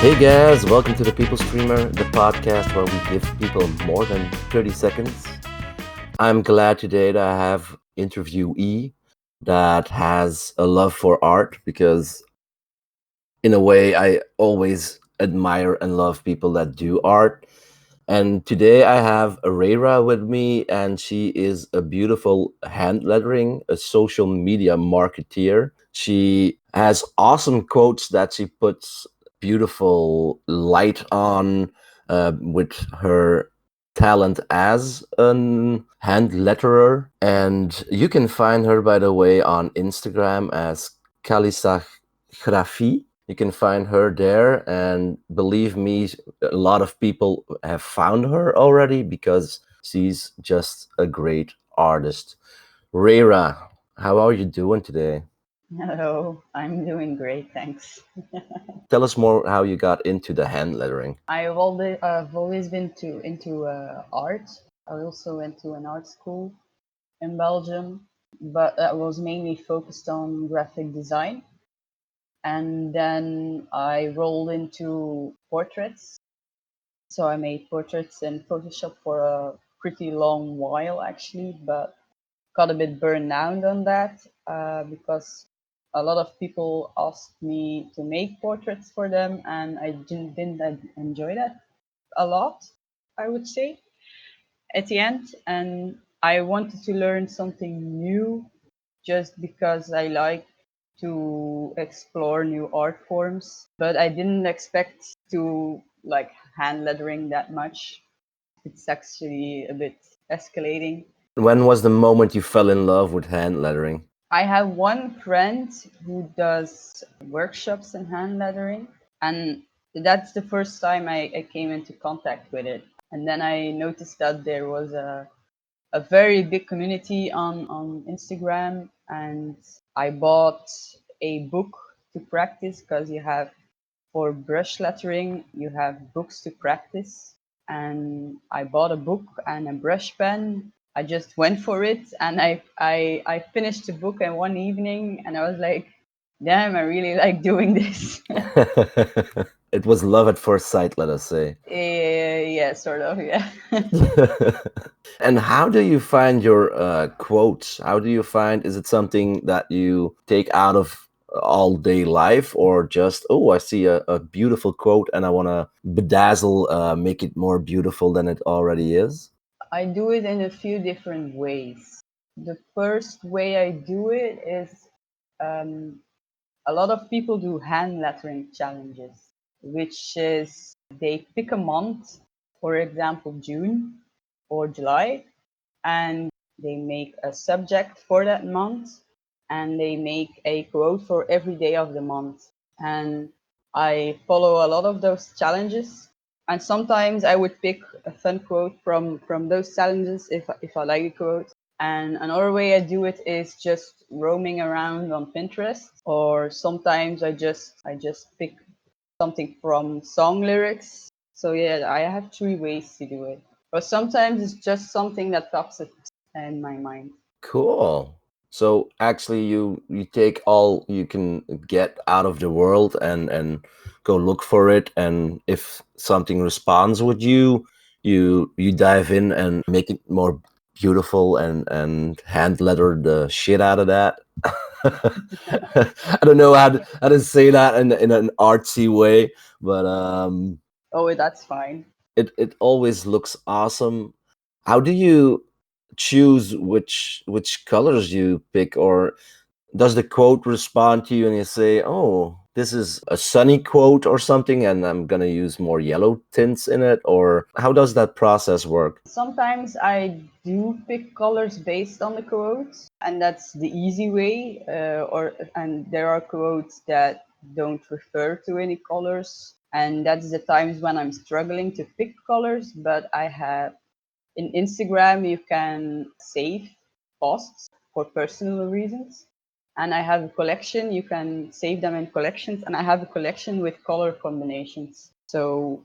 Hey guys, welcome to the People Streamer, the podcast where we give people more than 30 seconds. I'm glad today that I have interviewee that has a love for art because in a way I always admire and love people that do art. And today I have Arera with me, and she is a beautiful hand lettering, a social media marketeer. She has awesome quotes that she puts beautiful light on with her talent as a hand letterer. And you can find her, by the way, on Instagram as Kalisagraphie. You can find her there, and believe me, a lot of people have found her already because she's just a great artist. Reira, how are you doing today? Hello, I'm doing great, thanks. Tell us more how you got into the hand lettering. I've always been into art. I also went to an art school in Belgium, but that was mainly focused on graphic design. And then I rolled into portraits. So I made portraits in Photoshop for a pretty long while, actually, but got a bit burned out on that because a lot of people asked me to make portraits for them, and I didn't enjoy that a lot, I would say, at the end. And I wanted to learn something new just because I like to explore new art forms, but I didn't expect to like hand lettering that much. It's actually a bit escalating. When was the moment you fell in love with hand lettering? I have one friend who does workshops in hand lettering, and that's the first time I came into contact with it. And then I noticed that there was a very big community on Instagram, and I bought a book to practice because you have, for brush lettering, you have books to practice. And I bought a book and a brush pen. I just went for it, and I finished the book in one evening, and I was like, damn, I really like doing this. It was love at first sight, let us say. Yeah, sort of, yeah. And how do you find your quotes? How do you find, is it something that you take out of all day life, or just, oh, I see a beautiful quote and I want to bedazzle, make it more beautiful than it already is? I do it in a few different ways. The first way I do it is um, a lot of people do hand lettering challenges, which is they pick a month, for example, June or July, and they make a subject for that month, and they make a quote for every day of the month. And I follow a lot of those challenges, and sometimes I would pick a fun quote from those challenges if I like a quote. And another way I do it is just roaming around on Pinterest, or sometimes I just pick something from song lyrics. So yeah, I have three ways to do it. Or sometimes it's just something that pops up in my mind. Cool. So actually, you take all you can get out of the world and go look for it, and if something responds with you, you dive in and make it more beautiful and hand letter the shit out of that. I don't know how to say that in an artsy way, but Oh, that's fine. it always looks awesome. How do you choose which colors you pick, or does the quote respond to you and you say, "Oh, this is a sunny quote or something, and I'm gonna use more yellow tints in it," or how does that process work? Sometimes I do pick colors based on the quotes, and that's the easy way. And there are quotes that don't refer to any colors, and that's the times when I'm struggling to pick colors. But I have in Instagram, you can save posts for personal reasons. And I have a collection, you can save them in collections. And I have a collection with color combinations. So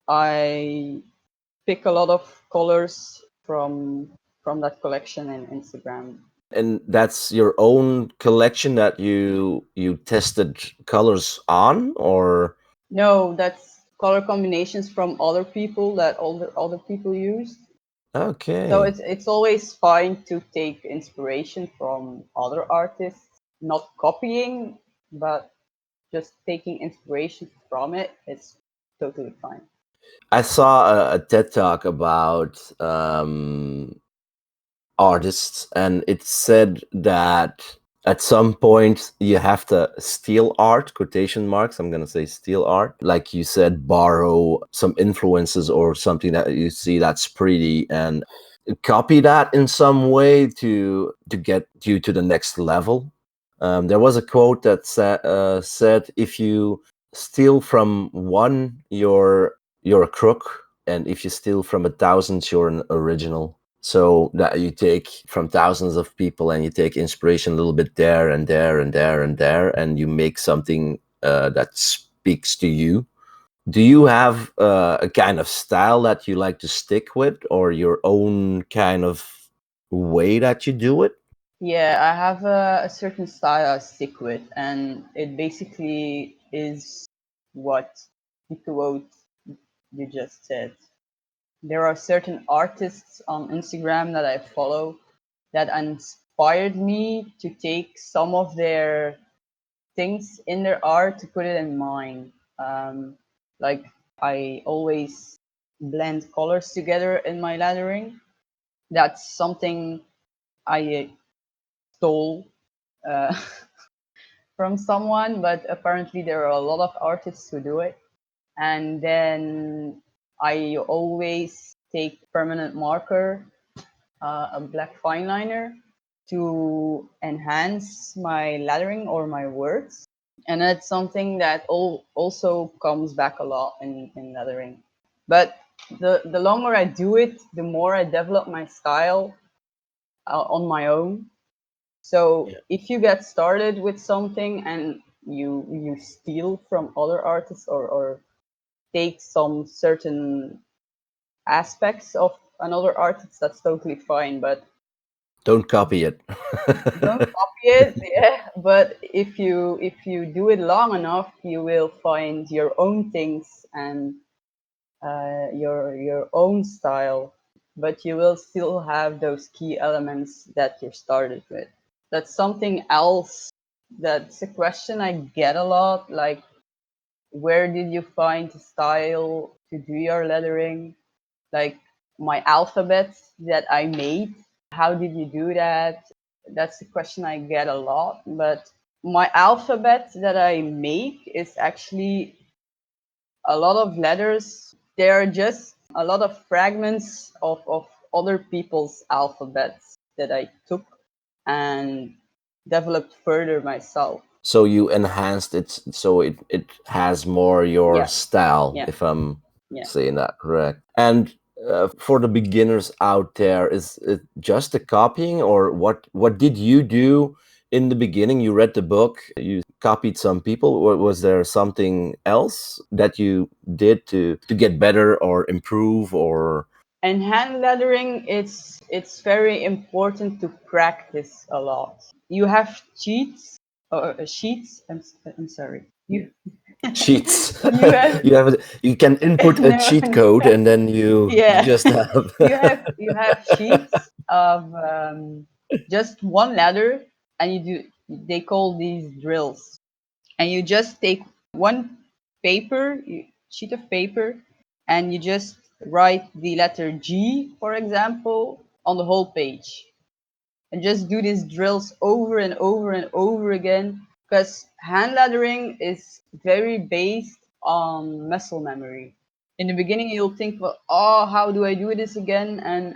I pick a lot of colors from that collection in Instagram. And that's your own collection that you tested colors on, or? No, that's color combinations from other people that other people use. So Okay. it's always fine to take inspiration from other artists, not copying, but just taking inspiration from it. It's totally fine. I saw a TED talk about artists, and it said that at some point you have to steal art, quotation marks, I'm going to say steal art, like you said, borrow some influences or something that you see that's pretty, and copy that in some way to get you to the next level. There was a quote that said, if you steal from one, you're a crook, and if you steal from 1,000, you're an original. So that you take from thousands of people and you take inspiration a little bit there and there and there and there, and you make something that speaks to you. Do you have a kind of style that you like to stick with, or your own kind of way that you do it? Yeah, I have a certain style I stick with, and it basically is what the quote you just said. There are certain artists on Instagram that I follow that inspired me to take some of their things in their art to put it in mine. Like I always blend colors together in my lettering. That's something I stole uh, from someone, but apparently there are a lot of artists who do it. And then I always take permanent marker, a black fine liner, to enhance my lettering or my words. And that's something that also comes back a lot in lettering. But the longer I do it, the more I develop my style on my own. So Yeah. if you get started with something and you steal from other artists or take some certain aspects of another artist, that's totally fine. But Don't copy it. don't copy it, yeah. But if you do it long enough, you will find your own things and your own style. But you will still have those key elements that you started with. That's something else. That's a question I get a lot. Like, where did you find the style to do your lettering? Like my alphabet that I made. How did you do that? That's a question I get a lot. But my alphabet that I make is actually a lot of letters. They are just a lot of fragments of other people's alphabets that I took and developed further myself. So you enhanced it so it has more your Yeah, style, yeah, if I'm yeah. saying that correct. And for the beginners out there, is it just the copying, or what did you do in the beginning? You read the book, you copied some people, or was there something else that you did to get better or improve, or And hand lettering, it's very important to practice a lot. You have cheats or sheets. I'm sorry. cheats? You have You can input a no, cheat code, and then you yeah. just have You have sheets of just one letter, and you do. They call these drills, and you just take one sheet of paper, and you just write the letter G, for example, on the whole page, and just do these drills over and over and over again, because hand lettering is very based on muscle memory. In the beginning you'll think, well, oh, how do I do this again? And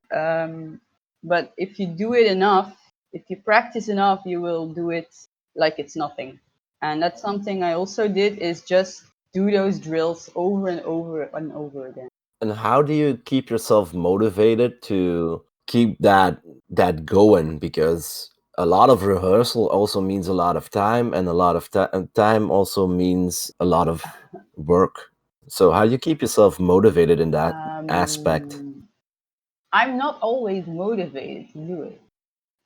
but if you do it enough, if you practice enough, you will do it like it's nothing. And that's something I also did, is just do those drills over and over and over again. And how do you keep yourself motivated to keep that going? Because a lot of rehearsal also means a lot of time, and a lot of time also means a lot of work. So how do you keep yourself motivated in that aspect? um, I'm not always motivated to do it.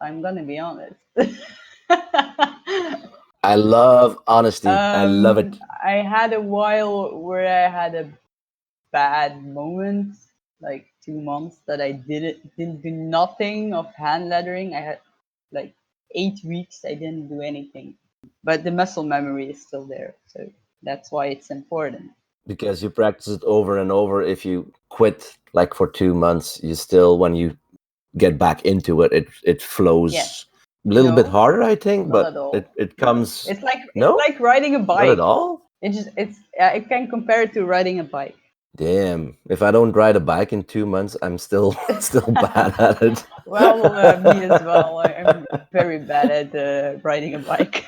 I'm gonna be honest. I love honesty. I love Um, it. I had a while where I had a bad moment, like 2 months that I didn't do nothing of hand lettering. I had like 8 weeks I didn't do anything, but the muscle memory is still there, so that's why it's important. Because you practice it over and over. If you quit like for 2 months, you still, when you get back into it, it Yes. flows a little bit No, harder, I think, not but at all. it No, comes. it's No, like riding a not at bike. all. It's I can compare it to riding a bike. Damn, if I don't ride a bike in 2 months, I'm still still bad at it. Well, me as well. I'm very bad at riding a bike.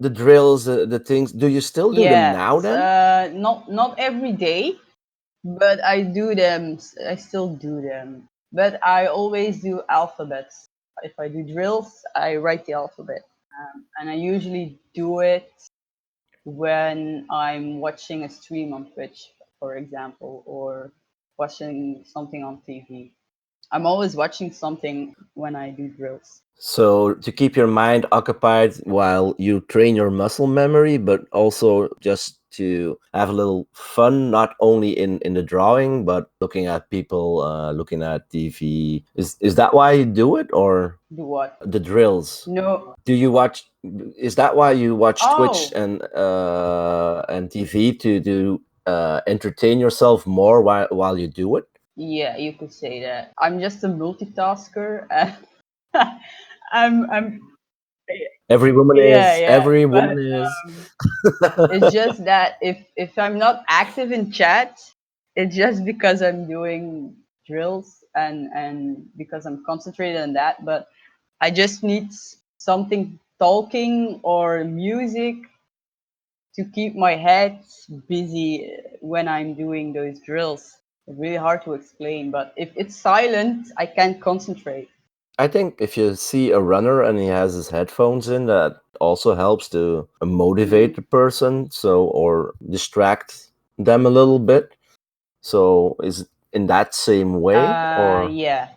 The drills, the things. Do you still do them Yeah, now then? not every day, but I do them. I still do them, but I always do alphabets. If I do drills, I write the alphabet, and I usually do it when I'm watching a stream on Twitch, for example, or watching something on TV. I'm always watching something when I do drills. So to keep your mind occupied while you train your muscle memory, but also just to have a little fun, not only in the drawing, but looking at people, looking at TV. Is that why you do it, or Do what? the drills? No. Do you watch? Is that why you watch Twitch Oh, and TV to entertain yourself more while you do it? yeah, you could say that. I'm just a multitasker. I'm Every woman yeah, is. yeah. Every But woman is. it's just that if I'm not active in chat, it's just because I'm doing drills and because I'm concentrated on that. But I just need something talking or music to keep my head busy when I'm doing those drills. It's really hard to explain, but if it's silent, I can't concentrate. I think if you see a runner and he has his headphones in, that also helps to motivate Mm. the person, so or distract them a little bit. So is it in that same way or Yeah,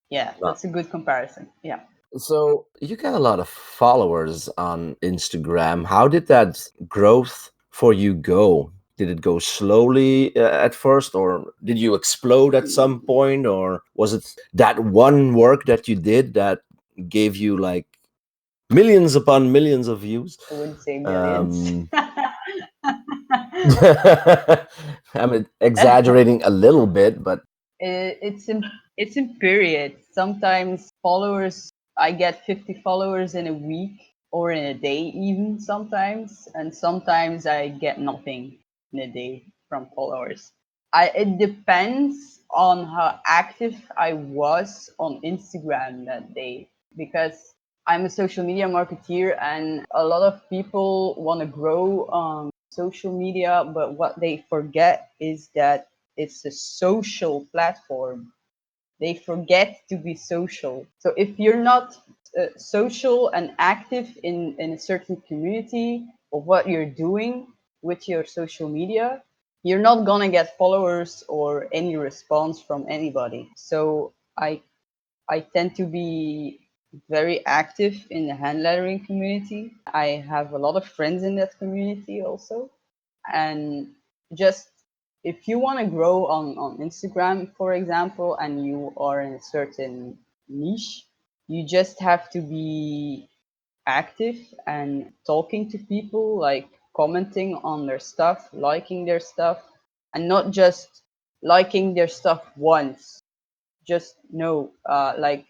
yeah, not? that's a good comparison. Yeah. So you got a lot of followers on Instagram. How did that growth for you go? Did it go slowly at first, or did you explode at some point, or was it that one work that you did that gave you like millions upon millions of views? I wouldn't say millions. Um, I'm exaggerating a little bit, but It's in periods. Sometimes followers, I get 50 followers in a week or in a day, even sometimes, and sometimes I get nothing in a day from followers. It depends on how active I was on Instagram that day because I'm a social media marketeer and a lot of people want to grow on social media, but what they forget is that it's a social platform. They forget to be social. So if you're not social and active in a certain community of what you're doing with your social media, you're not gonna get followers or any response from anybody. So I tend to be very active in the hand lettering community. I have a lot of friends in that community also. And just if you want to grow on Instagram, for example, and you are in a certain niche, you just have to be active and talking to people, like commenting on their stuff, liking their stuff, and not just liking their stuff once. Just no, like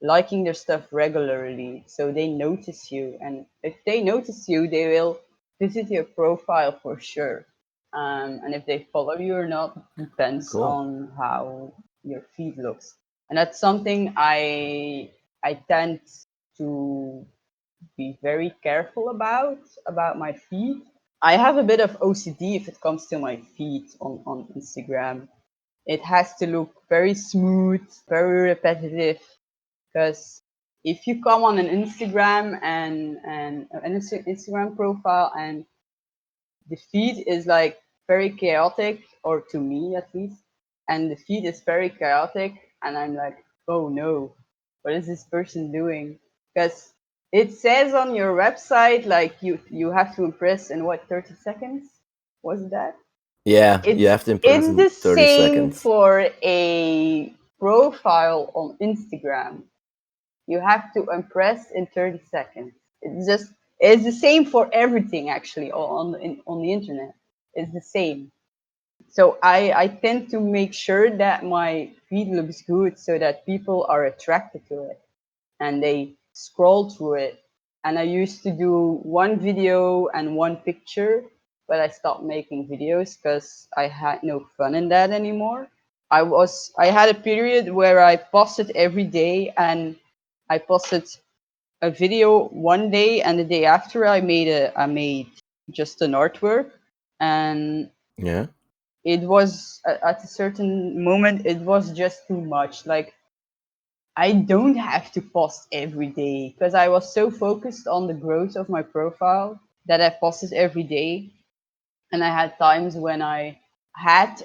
liking their stuff regularly so they notice you. And if they notice you, they will visit your profile for sure. And if they follow you or not depends cool. on how your feed looks. And that's something I tend to be very careful about my feed. I have a bit of OCD if it comes to my feed on Instagram. It has to look very smooth, very repetitive, because if you come on an Instagram and an Instagram profile and the feed is like very chaotic, or to me at least, and the feed is very chaotic, and I'm like, oh no, what is this person doing? Because It says on your website like you have to impress in what, 30 seconds? Was that? Yeah, you It's have to impress it's in the 30 same seconds. for a profile on Instagram. You have to impress in 30 seconds. It's the same for everything actually on the internet. It's the same. So I tend to make sure that my feed looks good so that people are attracted to it and they scroll through it. And I used to do one video and one picture, but I stopped making videos because I had no fun in that anymore. I had a period where I posted every day, and I posted a video one day, and the day after I made just an artwork. And Yeah. it was at a certain moment it was just too much. Like, I don't have to post every day because I was so focused on the growth of my profile that I posted every day. And I had times when I had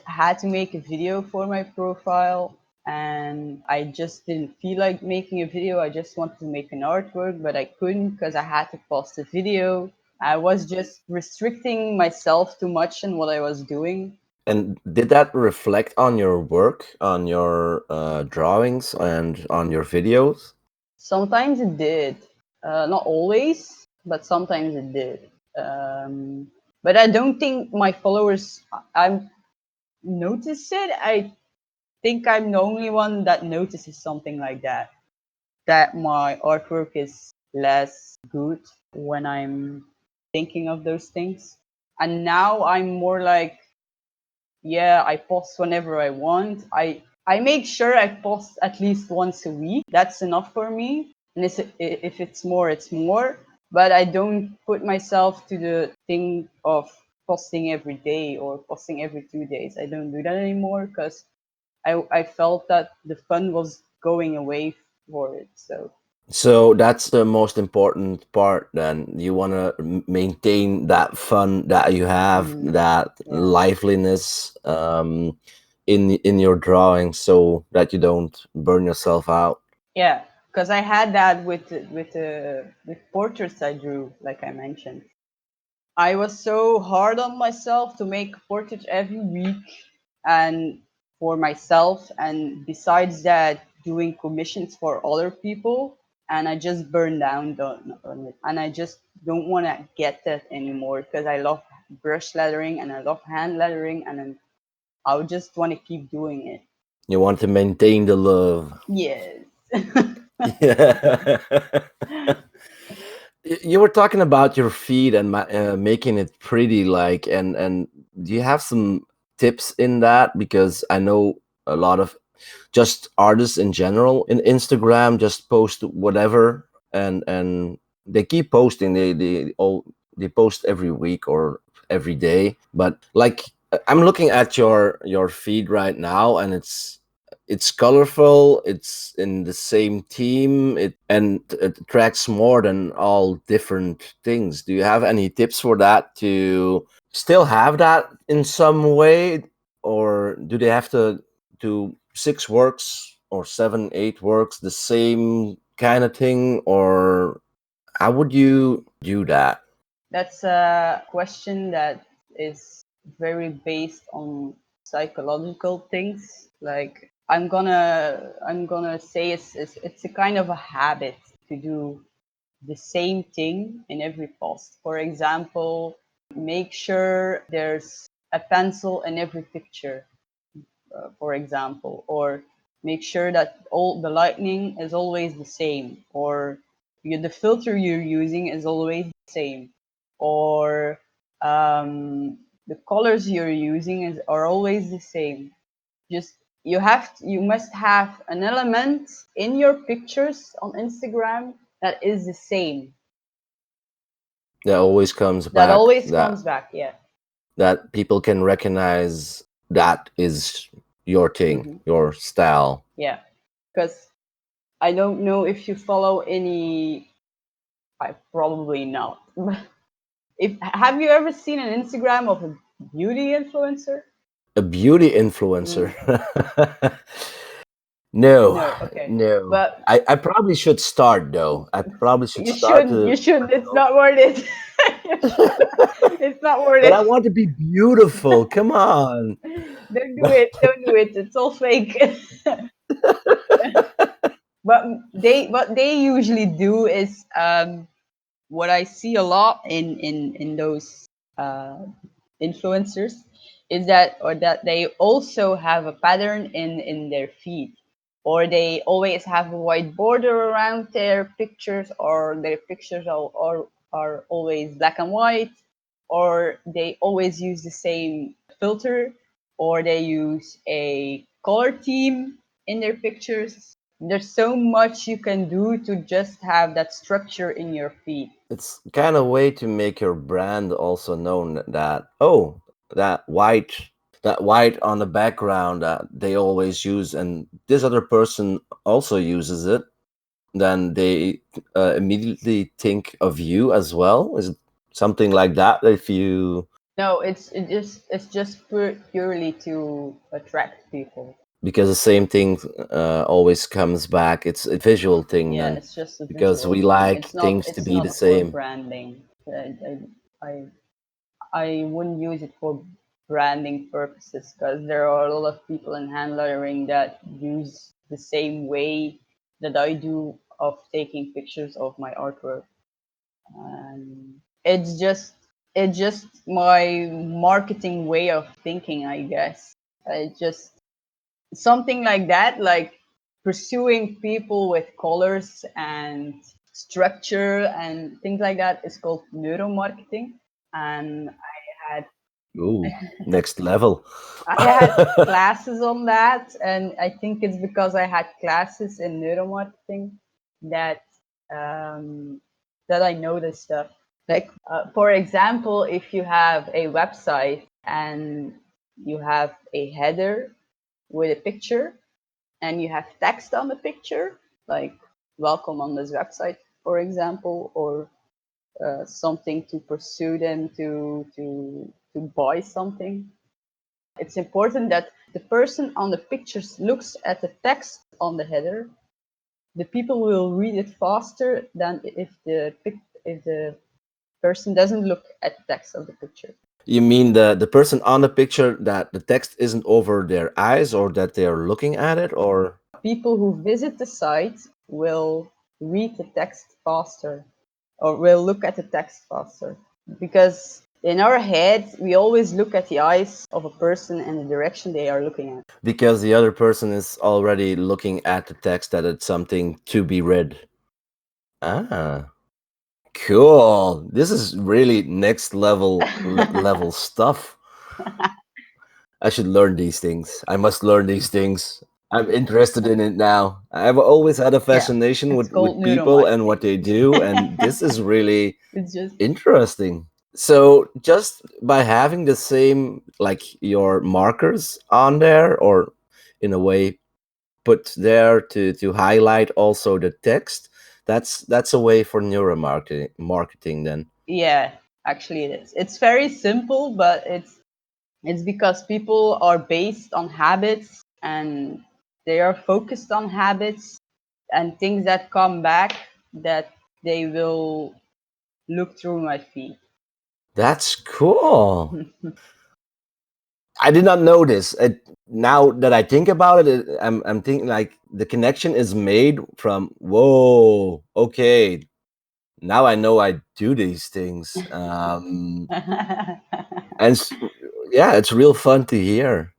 to make a video for my profile, and I just didn't feel like making a video. I just wanted to make an artwork, but I couldn't because I had to post a video. I was just restricting myself too much in what I was doing. And did that reflect on your work, on your drawings, and on your videos? Sometimes it did. Not always, but sometimes it did. Um, but I don't think my followers I notice it. I think I'm the only one that notices something like that. That my artwork is less good when I'm thinking of those things. And now I'm more like, yeah, I post whenever I want. I make sure I post at least once a week. That's enough for me. And if it's more, it's more. But I don't put myself to the thing of posting every day or posting every 2 days. I don't do that anymore because I felt that the fun was going away for it. So So that's the most important part. Then you want to maintain that fun that you have, mm, that yeah, liveliness in your drawing, so that you don't burn yourself out. yeah, because I had that with portraits I drew, like I mentioned. I was so hard on myself to make a portrait every week and for myself, and besides that, doing commissions for other people. And I just burned down on it. And I just don't want to get that anymore because I love brush lettering and I love hand lettering, and I would just want to keep doing it. You want to maintain the love. Yes. Yeah. You were talking about your feed and making it pretty, like, and do you have some tips in that? Because I know a lot of just artists in general in Instagram just post whatever, and they keep posting. They post every week or every day. But like, I'm looking at your feed right now, and it's colorful. It's in the same team. It attracts more than all different things. Do you have any tips for that to still have that in some way, or do they have to do six works or seven, eight works, the same kind of thing, or how would you do that? That's a question that is very based on psychological things. Like, I'm gonna say it's a kind of a habit to do the same thing in every post. For example, make sure there's a pencil in every picture, for example, or make sure that all the lightning is always the same, or the filter you're using is always the same, or the colors you're using are always the same. Just you must have an element in your pictures on Instagram that is the same, That always comes that back, always that comes back. Yeah. that people can recognize that is your thing, Hmm. your style. Yeah, because I don't know if you follow any. I probably not. If have you ever seen an Instagram of a beauty influencer? A beauty influencer. Mm. No, No, okay. no. But I probably should start though. I probably should you start shouldn't. You to shouldn't. It's myself. not worth it. You should- it's not worth But I it. want to be beautiful. Come on. Don't do it. Don't do it. It's all fake. But what they usually do is what I see a lot in those uh, influencers is that or that they also have a pattern in their feed, or they always have a white border around their pictures, or their pictures are always black and white, or they always use the same filter, or they use a color theme in their pictures. There's so much you can do to just have that structure in your feed. It's kind of way to make your brand also known that, oh, that white that white on the background that they always use and this other person also uses it, then they immediately think of you as well. Is it something like that if you No, it's just purely to attract people. because the same thing always comes back. It's a visual thing Yeah, then it's just a because visual we thing. like It's not things to it's be the not for same. branding. I I wouldn't use it for branding purposes because there are a lot of people in hand lettering that use the same way that I do of taking pictures of my artwork. And it's just my marketing way of thinking, I guess. I just something like that, like pursuing people with colors and structure and things like that is called neuromarketing. And Ooh, next level. I had classes on that, and I think it's because I had classes in neuromarketing that that I know this stuff. Like, for example, if you have a website and you have a header with a picture, and you have text on the picture, like welcome on this website, for example, or something to pursue them to buy something. It's important that the person on the pictures looks at the text on the header. The people will read it faster than if the person doesn't look at the text of the picture. You mean the person on the picture that the text isn't over their eyes or that they are looking at it or People who visit the site will read the text faster, or will look at the text faster, because in our head we always look at the eyes of a person and the direction they are looking at. because the other person is already looking at the text that it's something to be read. Ah, cool. This is really next level stuff. I should learn these things. I must learn these things. I'm interested in it now. I've always had a Yeah, fascination it's called with people and what neuromarketing. they do, and this is really It's just interesting. So just by having the same like your markers on there or in a way put there to highlight also the text, that's a way for marketing then. yeah, actually it is. It's very simple, but it's because people are based on habits, and they are focused on habits and things that come back, that they will look through my feed. That's cool. I did not know this. Now that I think about it, I'm thinking like the connection is made from whoa. Okay, now I know I do these things. And yeah, it's real fun to hear.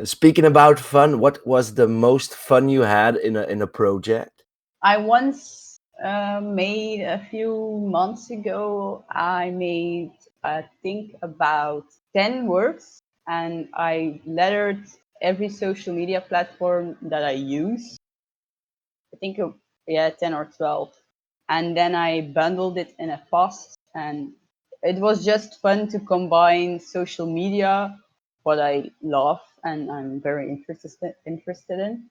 Speaking about fun, what was the most fun you had in a project? I once made a few months ago, I made, I think, about 10 works, and I lettered every social media platform that I use. I think, yeah, 10 or 12. And then I bundled it in a post, and it was just fun to combine social media, what I love and I'm very interested in,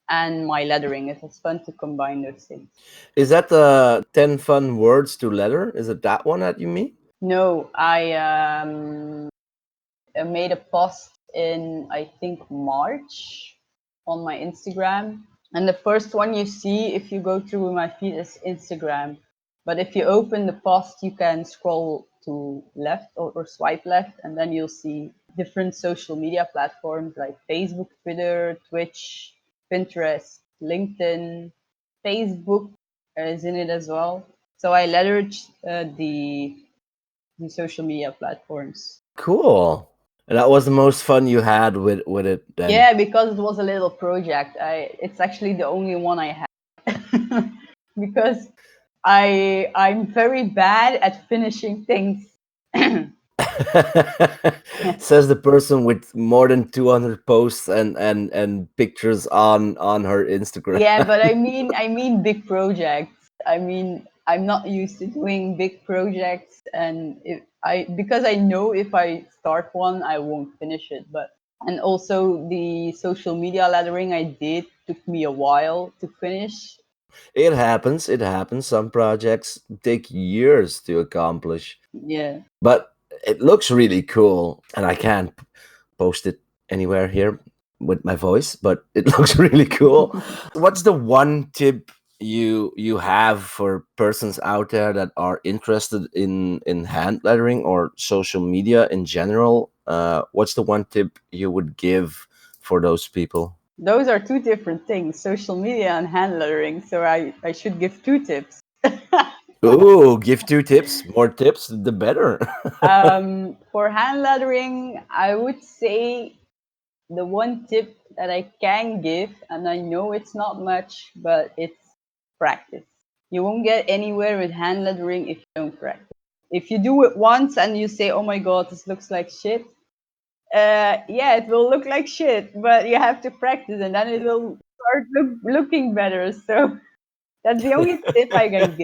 and my lettering. It was fun to combine those things. Is that the 10 fun words to letter? Is it that one that you mean? No, I made a post in, I think, March, on my Instagram. And the first one you see if you go through my feed is Instagram. But if you open the post, you can scroll to left or swipe left, and then you'll see different social media platforms like Facebook, Twitter, Twitch, Pinterest, LinkedIn, Facebook is in it as well. So I leverage the social media platforms. Cool. And that was the most fun you had with it then. Yeah, because it was a little project. It's actually the only one I have because I'm very bad at finishing things. Says the person with more than 200 posts and pictures on her Instagram. Yeah, but I mean big projects. I mean, I'm not used to doing big projects, and if I because I know if I start one, I won't finish it. But and also the social media lettering I did took me a while to finish. It happens. It happens. Some projects take years to accomplish, Yeah. but it looks really cool. And I can't post it anywhere here with my voice, but it looks really cool. What's the one tip you have for persons out there that are interested in hand lettering or social media in general? What's the one tip you would give for those people? Those are two different things, social media and hand lettering. So I should give two tips. Ooh, give two tips. More tips, the better. For hand lettering, I would say the one tip that I can give, and I know it's not much, but it's practice. You won't get anywhere with hand lettering if you don't practice. If you do it once and you say, oh my God, this looks like shit, yeah, it will look like shit, but you have to practice and then it will start looking better. So that's the only tip I can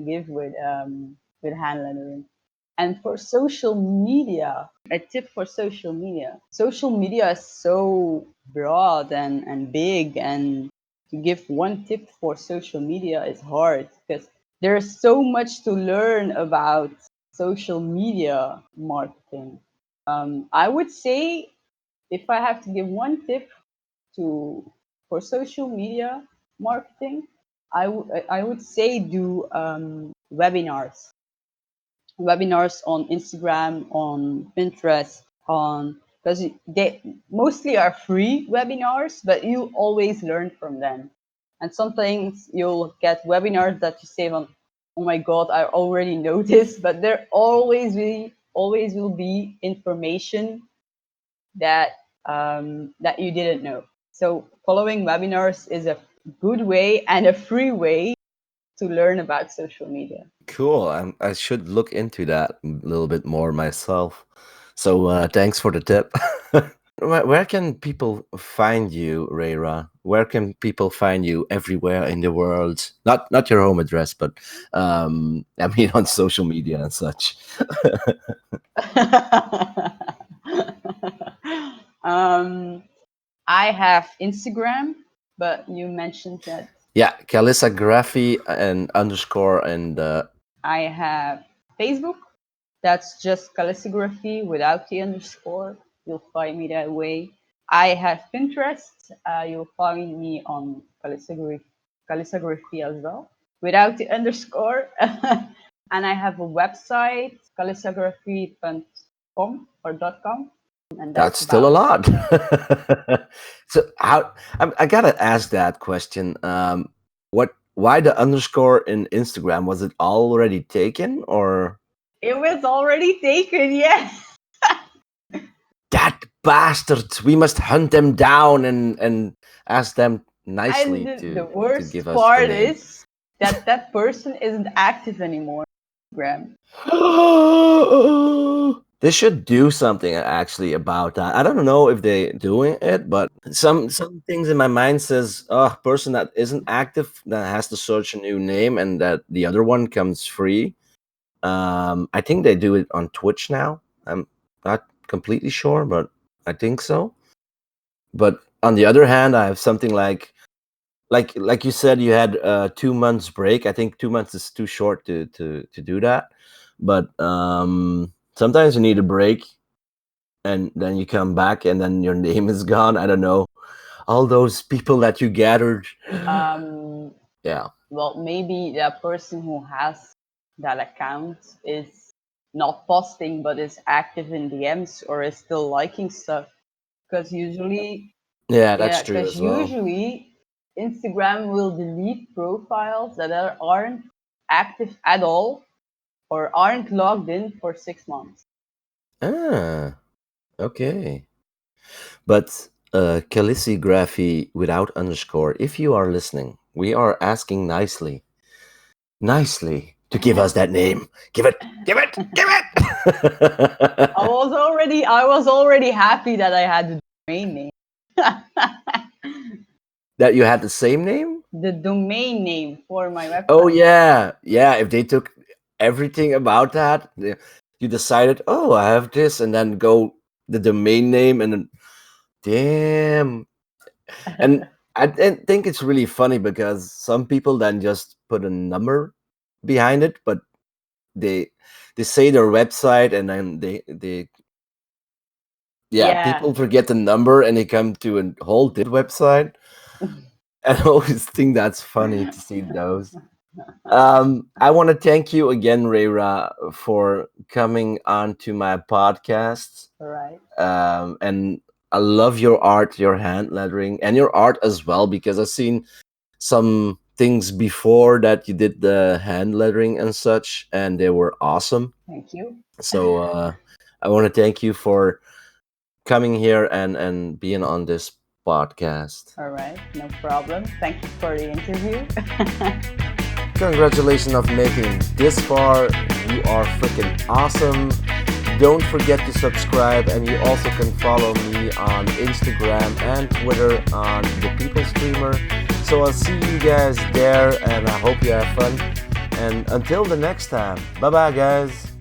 give with hand lettering. And for social media, a tip for social media is so broad and big, and to give one tip for social media is hard because there's so much to learn about social media marketing. I would say if I have to give one tip to for social media marketing, I would say do webinars on Instagram, on Pinterest, on because they mostly are free webinars, but you always learn from them. And sometimes you'll get webinars that you say, "Oh my God, I already know this," but there always will be information that you didn't know. So following webinars is a good way and a free way to learn about social media. Cool. I should look into that a little bit more myself. So thanks for the tip. Where can people find you, Reira? Where can people find you everywhere in the world? Not your home address, but I mean on social media and such. um, I have Instagram, but you mentioned that Yeah, calligraphy and underscore and I have Facebook. That's just calligraphy without the underscore. You'll find me that way. I have Pinterest. You'll find me on calligraphy as well, without the underscore. And I have a website, calligraphy.com or .com, and that's that's still a about it. lot. So how I gotta ask that question. What? Why the underscore in Instagram? Was it already taken, or It was already taken, yeah. that bastards? We must hunt them down and ask them And nicely the to worst give us the part name. is that that person isn't active anymore on Instagram. They should do something actually about that. I don't know if they doing it, but some things in my mind says, oh, person that isn't active that has to search a new name and that the other one comes free. I think they do it on Twitch now. I'm not completely sure, but I think so. But on the other hand, I have something like you said, you had 2 months break. I think 2 months is too short to do that. But sometimes you need a break, and then you come back, and then your name is gone. I don't know. all those people that you gathered. Um, Yeah. well, maybe the person who has that account is not posting, but is active in DMs or is still liking stuff. Because usually, Yeah, that's yeah, true because as well. usually Instagram will delete profiles that aren't active at all or aren't logged in for 6 months. Ah, okay. But calligraphy without underscore, if you are listening, we are asking nicely to give us that name. Give it, give it. I was already happy that I had the domain name. That you had the same name? The domain name for my Oh website. yeah, yeah. If they took everything about that, you decided, oh, I have this, and then go the domain name, and then damn. And I think it's really funny because some people then just put a number behind it, but they they say their website, and then they yeah, Yeah. people forget the number and they come to a whole different website. And I always think that's funny to see those. I want to thank you again, Reira, for coming on to my podcast. All right. And I love your art, your hand lettering, and your art as well, because I've seen some things before that you did the hand lettering and such, and they were awesome. Thank you. So I want to thank you for coming here and being on this podcast. All right. No problem. Thank you for the interview. Congratulations of making this far. You are freaking awesome. Don't forget to subscribe, and you also can follow me on Instagram and Twitter on The People Streamer. So I'll see you guys there, and I hope you have fun. And until the next time, bye bye, guys.